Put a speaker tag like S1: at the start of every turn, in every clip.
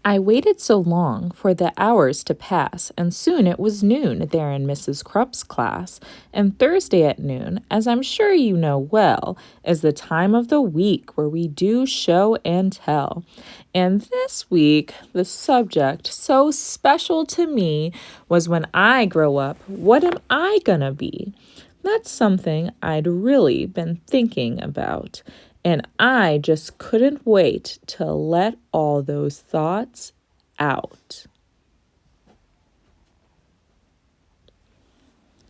S1: I waited so long for the hours to pass, and soon it was noon there in Mrs. Krupp's class. And Thursday at noon, as I'm sure you know well, is the time of the week where we do show and tell. And this week, the subject so special to me was when I grow up, what am I gonna be? That's something I'd really been thinking about. And I just couldn't wait to let all those thoughts out.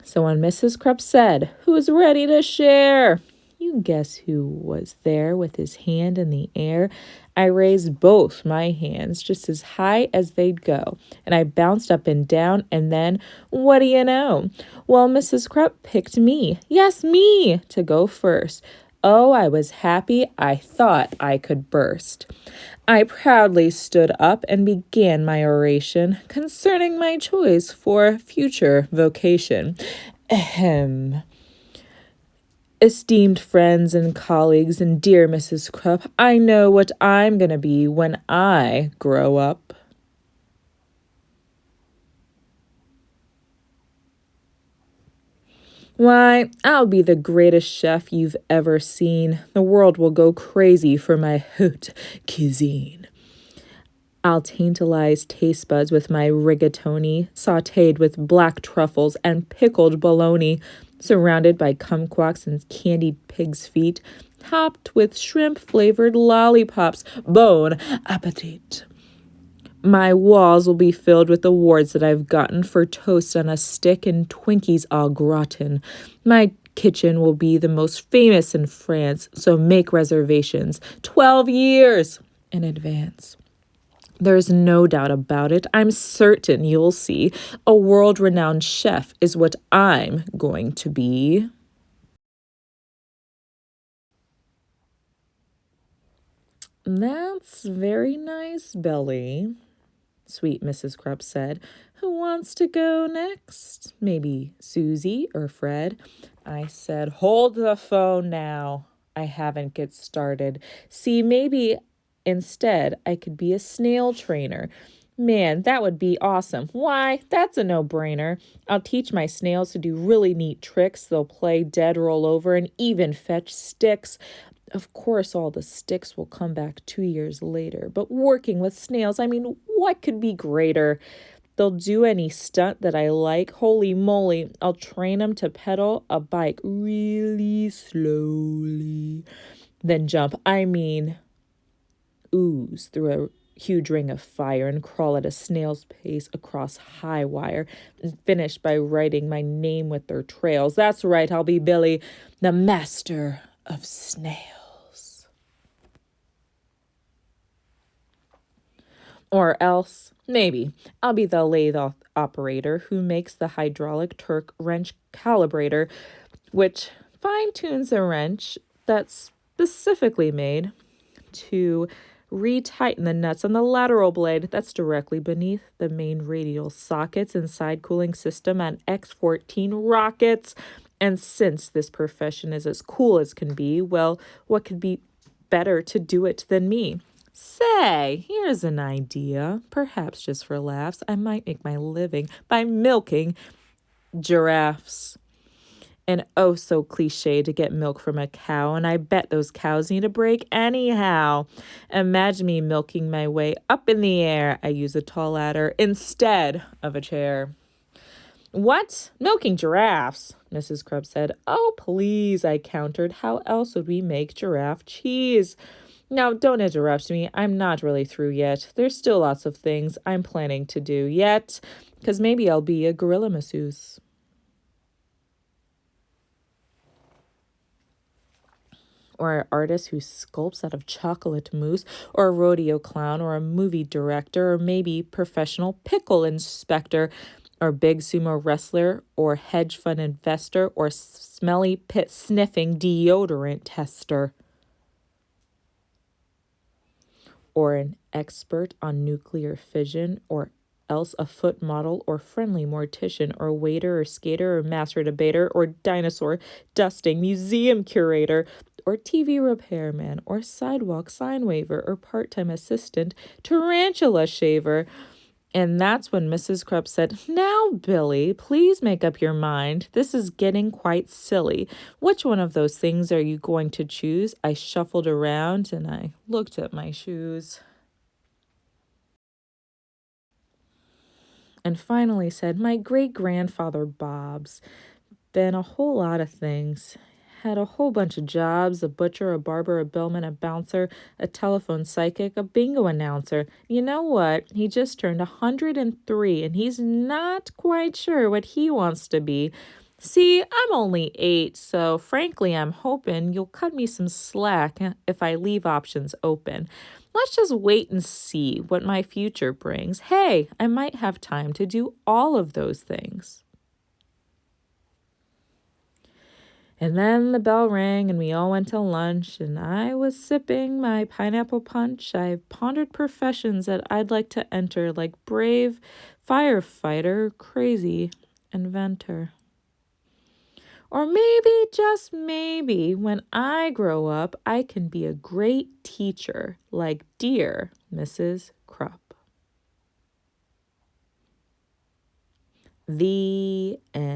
S1: So when Mrs. Krupp said, "Who's ready to share?" you guess who was there with his hand in the air. I raised both my hands just as high as they'd go, and I bounced up and down, and then, what do you know? Well, Mrs. Krupp picked me, yes, me, to go first. Oh, I was happy I thought I could burst. I proudly stood up and began my oration concerning my choice for future vocation. Ahem. Esteemed friends and colleagues and dear Mrs. Krupp, I know what I'm going to be when I grow up. Why, I'll be the greatest chef you've ever seen. The world will go crazy for my haute cuisine. I'll tantalize taste buds with my rigatoni, sautéed with black truffles and pickled bologna, surrounded by kumquats and candied pig's feet, topped with shrimp-flavored lollipops. Bon appetit! My walls will be filled with awards that I've gotten for toast on a stick and Twinkies au gratin. My kitchen will be the most famous in France, so make reservations 12 years in advance. There's no doubt about it. I'm certain you'll see. A world-renowned chef is what I'm going to be. That's very nice, Belly, sweet Mrs. Krupp said. Who wants to go next? Maybe Susie or Fred? I said, hold the phone now. I haven't get started. See, maybe instead I could be a snail trainer. Man, that would be awesome. Why, that's a no-brainer. I'll teach my snails to do really neat tricks. They'll play dead roll over and even fetch sticks. Of course, all the sticks will come back 2 years later, but working with snails, I mean, what could be greater? They'll do any stunt that I like. Holy moly, I'll train them to pedal a bike really slowly, then jump, ooze through a huge ring of fire and crawl at a snail's pace across high wire and finish by writing my name with their trails. That's right, I'll be Billy, the master of snails. Or else, maybe, I'll be the lathe operator who makes the hydraulic Turk wrench calibrator, which fine-tunes a wrench that's specifically made to retighten the nuts on the lateral blade that's directly beneath the main radial sockets and side cooling system on X-14 rockets. And since this profession is as cool as can be, well, what could be better to do it than me? Say, here's an idea. Perhaps just for laughs, I might make my living by milking giraffes. And oh, so cliche to get milk from a cow, and I bet those cows need a break anyhow. Imagine me milking my way up in the air. I use a tall ladder instead of a chair. What? Milking giraffes? Mrs. Krupp said. Oh, please, I countered. How else would we make giraffe cheese? Now, don't interrupt me. I'm not really through yet. There's still lots of things I'm planning to do yet, because maybe I'll be a gorilla masseuse. Or an artist who sculpts out of chocolate mousse, or a rodeo clown, or a movie director, or maybe professional pickle inspector, or big sumo wrestler, or hedge fund investor, or smelly pit sniffing deodorant tester, or an expert on nuclear fission, or else a foot model or friendly mortician or waiter or skater or master debater or dinosaur dusting museum curator or TV repairman or sidewalk sign waver or part-time assistant tarantula shaver. And that's when Mrs. Krupp said, "Now, Billy, please make up your mind. This is getting quite silly. Which one of those things are you going to choose?" I shuffled around and I looked at my shoes and finally said, "My great-grandfather Bob's been a whole lot of things. Had a whole bunch of jobs, a butcher, a barber, a bellman, a bouncer, a telephone psychic, a bingo announcer. You know what? He just turned 103 and he's not quite sure what he wants to be. See, I'm only 8, so frankly, I'm hoping you'll cut me some slack if I leave options open. Let's just wait and see what my future brings. Hey, I might have time to do all of those things." And then the bell rang and we all went to lunch and I was sipping my pineapple punch. I pondered professions that I'd like to enter, like brave firefighter, crazy inventor. Or maybe, just maybe, when I grow up, I can be a great teacher, like dear Mrs. Krupp. The end.